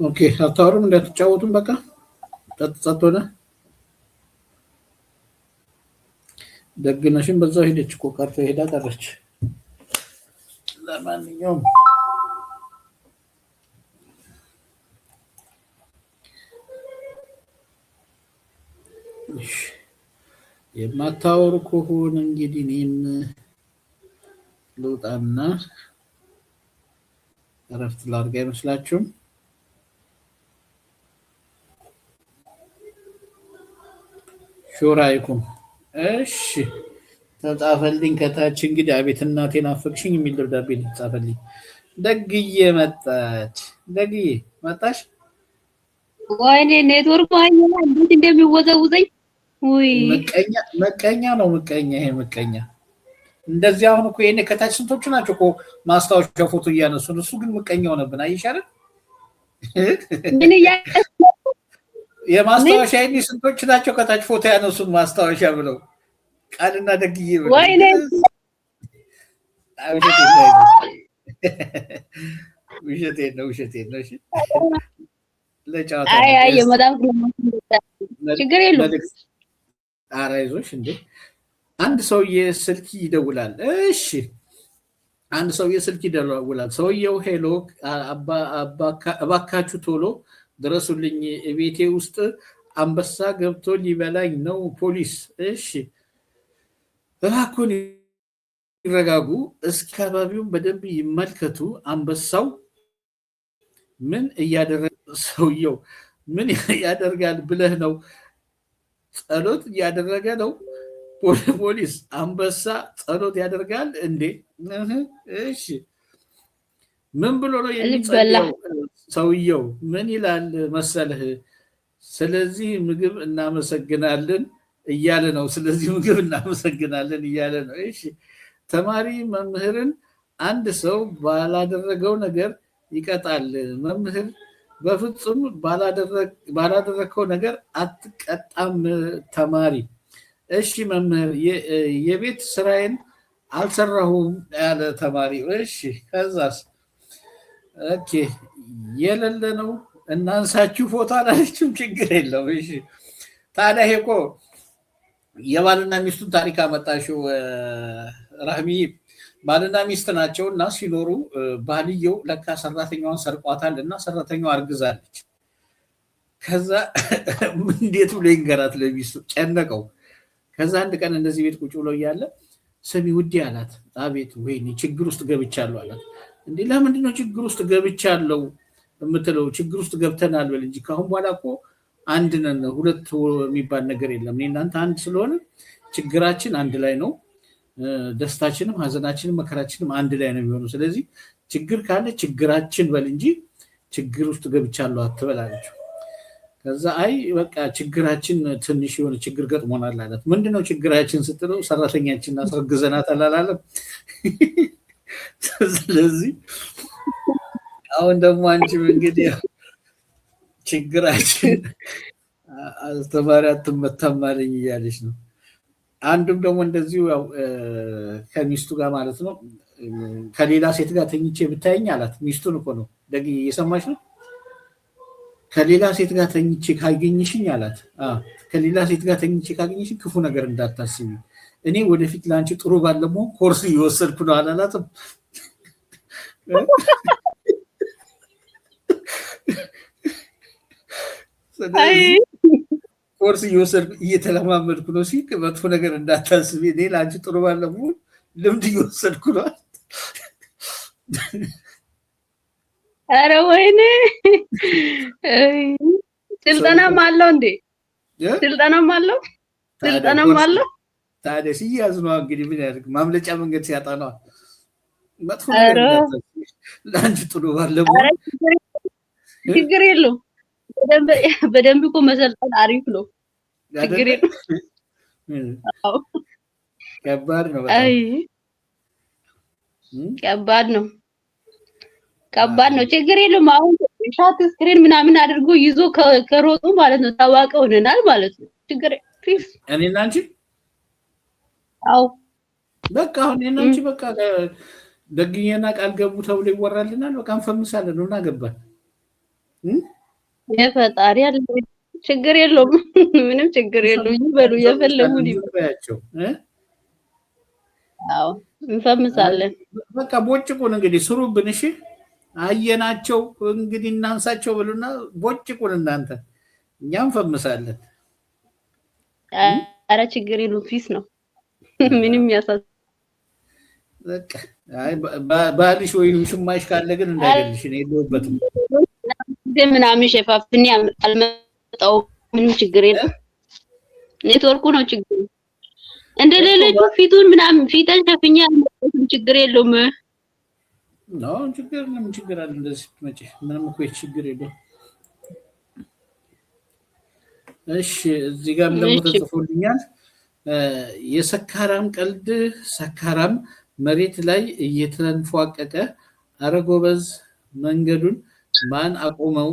ኦኬ አታወሩም እንዳትጫወቱም በቃ ጸጥ ሆነ። ደግነሽም በዛው ሄደች እኮ ቀርቶ ሄዳ ቀረች። ለማንኛውም የማታወሩ ከሆነ እንግዲህ እኔም ልውጣና እረፍት ላድርግ አይመስላችሁም? ሹራይኩም እሺ ተጻፈልኝ ከታች እንግዲህ አቤት እናቴን አፈቅሽኝ የሚል ደብዳቤ ተጻፈልኝ። ደግዬ መጣች። ደግዬ መጣሽ? ወይኔ ኔትወርክ ማየና እንዴት እንደሚወዘውዘኝ ወይ መቀኛ ነው መቀኛ። ይሄ መቀኛ እንደዚህ አሁን እኮ የኔ ከታች ስንቶቹ ናቸው እኮ ማስታወሻ ፎቶ እያነሱ እሱ ግን መቀኛ ሆነብን። አይሻል ምን የማስታወሻ የኔ ስንቶች ናቸው ከታች ፎቶ ያነሱን ማስታወሻ ብለው ቃልና ደግዬ ብለው ወይኔ ውሸቴን ነው። እሺ ለጫወታ አይ የመዳም ችግር የለውም። ኧረ አይዞሽ እንዴ አንድ ሰውዬ ስልክ ይደውላል። እሺ አንድ ሰውዬ ስልክ ይደውላል። ሰውዬው ሄሎ እባካችሁ ቶሎ ድረሱልኝ፣ ቤቴ ውስጥ አንበሳ ገብቶ ሊበላኝ ነው ፖሊስ። እሺ እባክዎን ይረጋጉ፣ እስኪ አካባቢውን በደንብ ይመልከቱ። አንበሳው ምን እያደረገ ሰውየው ምን ያደርጋል ብለህ ነው? ጸሎት እያደረገ ነው። ፖሊስ አንበሳ ጸሎት ያደርጋል እንዴ? እሺ ምን ብሎ ነው የሚጸልየው? ሰውየው ምን ይላል መሰለህ? ስለዚህ ምግብ እናመሰግናለን እያለ ነው። ስለዚህ ምግብ እናመሰግናለን እያለ ነው። እሺ ተማሪ መምህርን አንድ ሰው ባላደረገው ነገር ይቀጣል። መምህር በፍጹም ባላደረከው ነገር አትቀጣም ተማሪ። እሺ መምህር የቤት ስራዬን አልሰራሁም ያለ ተማሪ። እሺ ከዛስ? ኦኬ የሌለ ነው እናንሳችሁ ፎቶ አላለችም። ችግር የለው። እሺ ታዲያ ይሄ እኮ የባልና ሚስቱን ታሪክ አመጣሽው ራህሚ። ባልና ሚስት ናቸው እና ሲኖሩ ባልየው ለካ ሰራተኛዋን ሰርቋታል እና ሰራተኛዋ አርግዛለች። ከዛ እንዴት ብሎ ይንገራት ለሚስቱ ጨነቀው። ከዛ አንድ ቀን እንደዚህ ቤት ቁጭ ብሎ እያለ ስሚ ውዴ አላት። አቤት። ወይኔ ችግር ውስጥ ገብቻለሁ አላት። እንዴ ለምንድነው ችግር ውስጥ ገብቻለሁ የምትለው? ችግር ውስጥ ገብተናል በል እንጂ ካሁን በኋላ እኮ አንድ ነን፣ ሁለት የሚባል ነገር የለም። እኔ እናንተ አንድ ስለሆነ ችግራችን አንድ ላይ ነው፣ ደስታችንም ሀዘናችንም መከራችንም አንድ ላይ ነው የሚሆነው። ስለዚህ ችግር ካለ ችግራችን በል እንጂ ችግር ውስጥ ገብቻለሁ አትበል አለችው። ከዛ አይ በቃ ችግራችን ትንሽ የሆነ ችግር ገጥሞናል አላት። ምንድነው ችግራችን ስትለው ሰራተኛችን አስረግዘናታል አላለም? ስለዚህ አሁን ደግሞ አንቺም እንግዲህ ችግራችን አስተማሪ አትመታም አለኝ እያለች ነው። አንዱም ደግሞ እንደዚሁ ያው ከሚስቱ ጋር ማለት ነው ከሌላ ሴት ጋር ተኝቼ ብታየኝ አላት። ሚስቱን እኮ ነው ደግ እየሰማች ነው። ከሌላ ሴት ጋር ተኝቼ ካገኘሽኝ አላት። ከሌላ ሴት ጋር ተኝቼ ካገኘሽኝ ክፉ ነገር እንዳታስቢ፣ እኔ ወደፊት ለአንቺ ጥሩ ባለሞ ኮርስ እየወሰድኩ ነው አላላትም? ኮርስ እየወሰድኩ እየተለማመድኩ ነው ሲል መጥፎ ነገር እንዳታስቢ፣ እኔ ለአንቺ ጥሩ ባለሞ ልምድ እየወሰድኩ ነው። ኧረ ወይኔ ስልጠናም አለው እንዴ? ስልጠናም አለው። ታዲያ ሲያዝ ነው እንግዲህ ምን ያደርግ? ማምለጫ መንገድ ሲያጣ ነው። መጥፎ ነገር ለአንቺ ጥሩ ባለሞ ችግር የለውም። በደንብ እኮ መሰልጠን አሪፍ ነው። ችግር የለውም። ከባድ ነው። ከባድ ነው። ችግር የለውም። አሁን ሻት ስክሪን ምናምን አድርጎ ይዞ ከሮጡ ማለት ነው ታዋቂ ሆነናል ማለት ነው። ችግር ፊስ እኔና አንቺ አው በቃ አሁን እኔና አንቺ በቃ ደግኛና ቃል ገቡ ተብሎ ይወራልናል። በቃ እንፈምሳለን ነው እናገባን። የፈጣሪ ያለ ችግር የለውም። ምንም ችግር የለውም። ይበሉ የፈለጉት ይበያቸው። አዎ እንፈምሳለን። በቃ ቦጭቁን እንግዲህ ስሩብን። እሺ አየናቸው እንግዲህ እናንሳቸው ብሉና ቦጭቁን እናንተ፣ እኛ እንፈምሳለን። ኧረ ችግር የለውም። ፊስ ነው። ምንም ያሳስ በቃ አይ ባልሽ ወይም ሽማሽ ካለ ግን እንዳይገልሽ ነው የለውበትም። ምናምን ሸፋፍኔ አልመጣሁም። ምንም ችግር የለም። ኔትወርኩ ነው ችግሩ። እንደ ሌሎቹ ፊቱን ምናምን ፊተን ሸፍኛ አልመጣሁም። ችግር የለውም። ነው ችግር ምን ችግር አለ? እንደዚህ መቼ ምንም እኮ ችግር የለውም። እሺ እዚህ ጋር ደግሞ ተጽፎልኛል። የሰካራም ቀልድ ሰካራም መሬት ላይ እየተንፏቀቀ አረ ጎበዝ መንገዱን ማን አቆመው?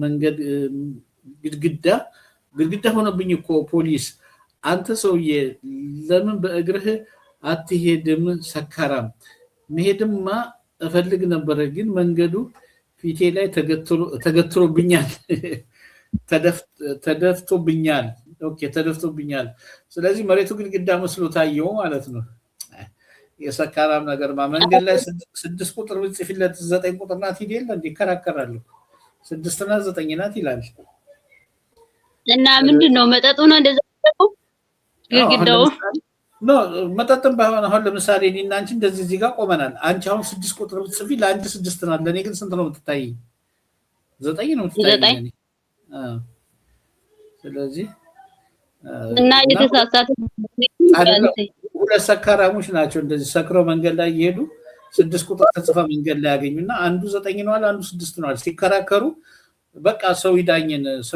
መንገድ ግድግዳ ሆነብኝ እኮ ፖሊስ። አንተ ሰውዬ ለምን በእግርህ አትሄድም? ሰካራም መሄድማ እፈልግ ነበረ፣ ግን መንገዱ ፊቴ ላይ ተገትሮብኛል ተደፍቶብኛል። ኦኬ ተደፍቶብኛል። ስለዚህ መሬቱ ግድግዳ መስሎ ታየው ማለት ነው። የሰካራም ነገር መንገድ ላይ 6 ቁጥር ብጽፊለት 9 ቁጥር ናት ሂድ የለ እንዲከራከራሉ። 6 እና 9 ናት ይላል። እና ምንድነው መጠጡ ነው እንደዛ ግድግዳው ኖ መጠጥም ባይሆን አሁን ለምሳሌ እኔና አንቺ እንደዚህ እዚህ ጋር ቆመናል። አንቺ አሁን 6 ቁጥር ብትጽፊ ለአንቺ 6 ናት፣ ለእኔ ግን ስንት ነው የምትታይኝ? 9 ነው የምትታይኝ። ስለዚህ እና የተሳሳተ ሁለት ሰካራሞች ናቸው እንደዚህ ሰክረው መንገድ ላይ እየሄዱ 6 ቁጥር ተጽፋ መንገድ ላይ ያገኙና አንዱ 9 ነዋል፣ አንዱ 6 ነዋል። ሲከራከሩ በቃ ሰው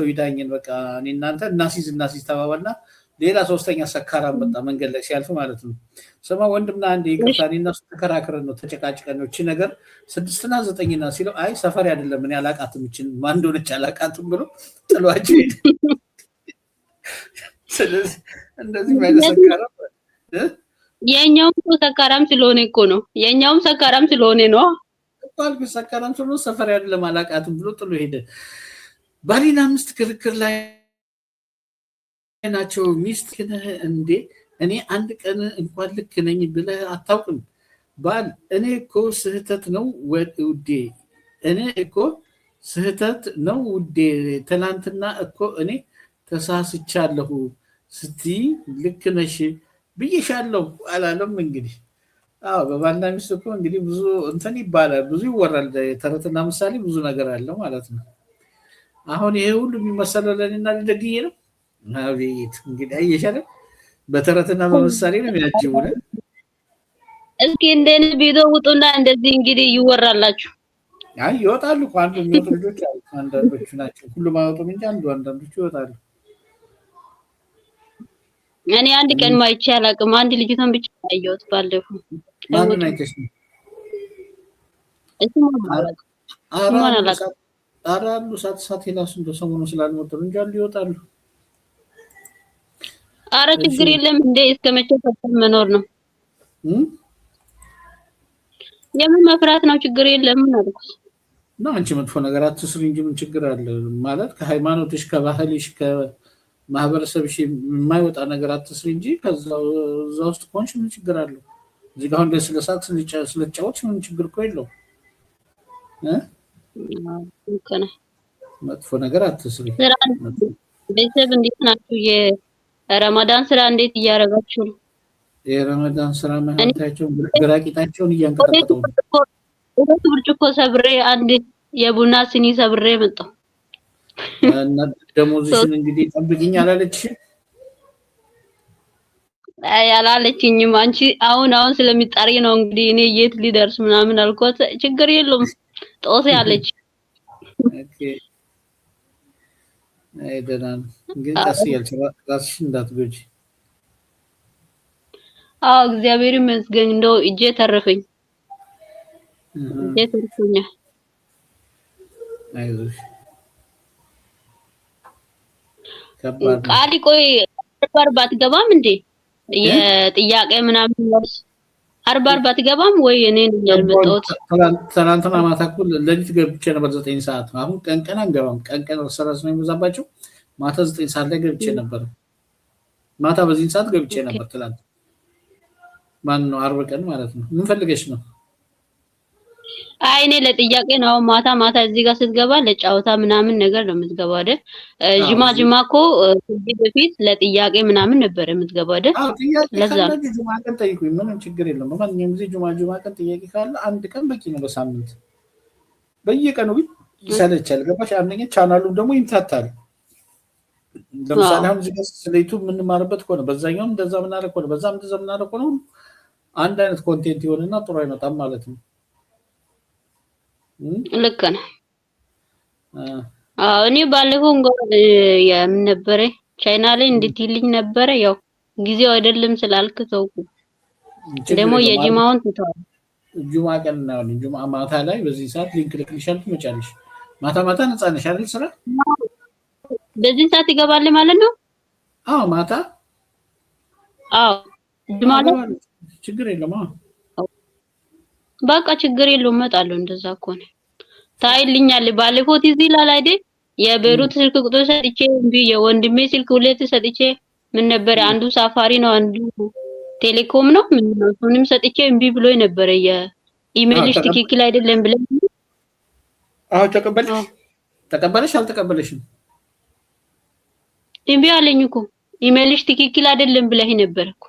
ይዳኝን በቃ እኔ እናንተ እናሲዝ ተባባልና ሌላ ሶስተኛ ሰካራም በጣ መንገድ ላይ ሲያልፍ ማለት ነው። ስማ ወንድምና አንዴ ይቅርታ እኔና እሱ ተከራክረን ነው ተጨቃጭቀን ነው እቺ ነገር 6 እና 9 ነው ሲለው አይ ሰፈር አይደለም እኔ አላቃትም እቺን ማን እንደሆነች አላቃትም ብሎ ጥሏቸው ሄደ። ስለዚህ እንደዚህ ማለት ሰካራም የኛውም ሰካራም ስለሆነ እኮ ነው። የኛውም ሰካራም ስለሆነ ነው። አልኩ ሰካራም ስለሆነ ሰፈር አይደለም አላቃትም ብሎ ጥሎ ሄደ። ባልና ሚስት ክርክር ላይ ናቸው። ሚስት እንዴ እኔ አንድ ቀን እንኳን ልክ ነኝ ብለህ አታውቅም? ባል እኔ እኮ ስህተት ነው ውዴ፣ እኔ እኮ ስህተት ነው ውዴ፣ ትናንትና እኮ እኔ ተሳስቻለሁ ስትይ ልክ ነሽ ብዬሻለሁ አላለም? እንግዲህ አዎ በባልና ሚስት እኮ እንግዲህ ብዙ እንትን ይባላል፣ ብዙ ይወራል፣ ተረትና ምሳሌ ብዙ ነገር አለው ማለት ነው። አሁን ይሄ ሁሉ የሚመሰለው ለእኔና ለደግዬ ነው። አቤት እንግዲህ አየሻለ በተረትና በምሳሌ ነው የሚያጅቡን። እስኪ እንደኔ ቪዲዮ ውጡና እንደዚህ እንግዲህ ይወራላችሁ። አይ ይወጣሉ እኮ አንዱ የሚወጡ ልጆች አሉ፣ አንዳንዶቹ ናቸው ሁሉም አይወጡም እንጂ አንዳንዶቹ ይወጣሉ። እኔ አንድ ቀን ማይቼ አላውቅም። አንድ ልጅቷን ብቻ አየሁት ባለፈው። ማንን አይተሽ ነው? አራሉ ሳት ሄላሱ እንደው ሰሞኑን ስላልመጡ እንጂ አሉ ይወጣሉ። አረ ችግር የለም እንደ እስከመቼ ፈተን መኖር ነው? የምን መፍራት ነው? ችግር የለም አልኩት። እና አንቺ መጥፎ ነገር አትስሪ እንጂ ምን ችግር አለ? ማለት ከሃይማኖትሽ ከባህልሽ ከማህበረሰብሽ የማይወጣ ነገር አትስሪ እንጂ እዛ ውስጥ ከሆንሽ ምን ችግር አለው? እዚህ ጋር እንደ ስለሳት ስለጫወች ምን ችግር እኮ የለው። መጥፎ ነገር አትስሪ። ቤተሰብ እንዴት ናችሁ? የረመዳን ስራ እንዴት እያደረጋችሁ ነው? የረመዳን ስራ ማለታቸው ግራቂታቸውን እያንቀጠቀጡ ነው። ሁለት ብርጭቆ ሰብሬ አንድ የቡና ሲኒ ሰብሬ መጣሁ። እና ደሞዝሽን እንግዲህ ጠብቂኝ አላለችሽ? አይ አላለችኝም። አንቺ አሁን ስለሚጣሪ ነው እንግዲህ እኔ የት ሊደርስ ምናምን አልኳት። ችግር የለውም ጦስ ያለች ኦኬ አይ ደህና ነው እንግዲህ ቀስ እያልሽ ራስሽን እንዳትጎጂ። አዎ እግዚአብሔር ይመስገን እንደው እጄ ተረፈኝ። እጄ ተረፈኛል። አይዞሽ ቃሊ ቆይ ባትገባም እንዴ የጥያቄ ምናምን መልስ አርባ አትገባም ወይ? እኔ ነኝ ያልመጣሁት። ትናንትና ማታ እኮ ሌሊት ገብቼ ነበር 9 ሰዓት። አሁን ቀን አንገባም። ቀን ሰራስ ነው የሚበዛባቸው። ማታ 9 ሰዓት ላይ ገብቼ ነበር። ማታ በዚህ ሰዓት ገብቼ ነበር ትላንት። ማን ነው አርብ ቀን ማለት ነው። ምን ፈልገሽ ነው? አይ እኔ ለጥያቄ ነው። ማታ እዚህ ጋር ስትገባ ለጫወታ ምናምን ነገር ነው የምትገባው አይደል? ጅማ እኮ ከዚህ በፊት ለጥያቄ ምናምን ነበር የምትገባው አይደል? ለዛ ጅማ ቀን ጠይቁኝ፣ ምንም ችግር የለም። በማንኛውም ጊዜ ጅማ ቀን ጥያቄ ካለ አንድ ቀን በቂ ነው በሳምንት። በየቀኑ ግን ይሰለቻል። ገባሽ? አንደኛ ቻናሉም ደግሞ ይምታታል። ለምሳሌ አሁን እዚህ ጋር ስለ ዩቲዩብ የምንማርበት ከሆነ በዛኛውም እንደዛ ምናደርግ ከሆነ በዛም እንደዛ ምናደርግ ከሆነ አንድ አይነት ኮንቴንት ይሆንና ጥሩ አይመጣም ማለት ነው። ልክ ነው። እኔ ባለፈው እንኳን የምን ነበረ ቻይና ላይ እንድትይልኝ ነበረ። ያው ጊዜው አይደለም ስላልክ ተውኩ። ደግሞ የጅማውን ተታው ጁማ ቀን ነው። ጁማ ማታ ላይ በዚህ ሰዓት ሊንክ ልክልሻለሁ ትመጫለሽ። ማታ ነፃ ነሽ አይደል? ስራ በዚህ ሰዓት ይገባል ማለት ነው? አዎ ማታ። አዎ ጁማ ላይ ችግር የለም። በቃ ችግር የለውም እመጣለሁ። እንደዛ ከሆነ ታይልኛል። ባለፈው ትዝ ይላል አይደል? የቤሩት ስልክ ቁጥር ሰጥቼ እምቢ፣ የወንድሜ ስልክ ሁለት ሰጥቼ ምን ነበር አንዱ ሳፋሪ ነው አንዱ ቴሌኮም ነው ምን ነው እሱንም ሰጥቼ እምቢ ብሎኝ ነበር። የኢሜልሽ ትክክል አይደለም ብለኝ። አዎ ተቀበለሽ አልተቀበለሽም? እምቢ አለኝ እኮ ኢሜልሽ ትክክል አይደለም ብለኝ ነበር እኮ።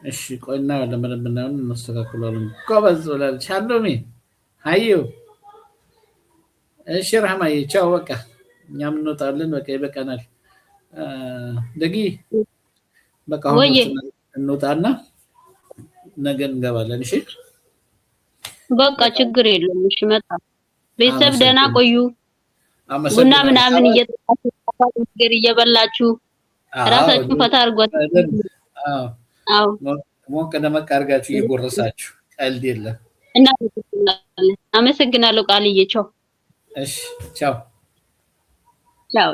እሺ ቆይና ለምን እናስተካክላለን። ጎበዝ ብላለች አሎሚ አዩ። እሺ ረህማዬ ቻው። በቃ እኛም እንወጣለን። በቃ ይበቃናል። ደጊ በቃ እንወጣና ነገ እንገባለን። እሺ በቃ ችግር የለውም። እሺ መጣ። ቤተሰብ ደህና ቆዩ። ቡና ምናምን እየጠጣችሁ ነገር እየበላችሁ ራሳችሁን ፈታ አድርጓት። አዎ ሞቅ ደመቅ አድርጋችሁ እየጎረሳችሁ ቀልድ የለም። አመሰግናለሁ ቃልዬ። ቻው። እሺ ቻው። ቻው።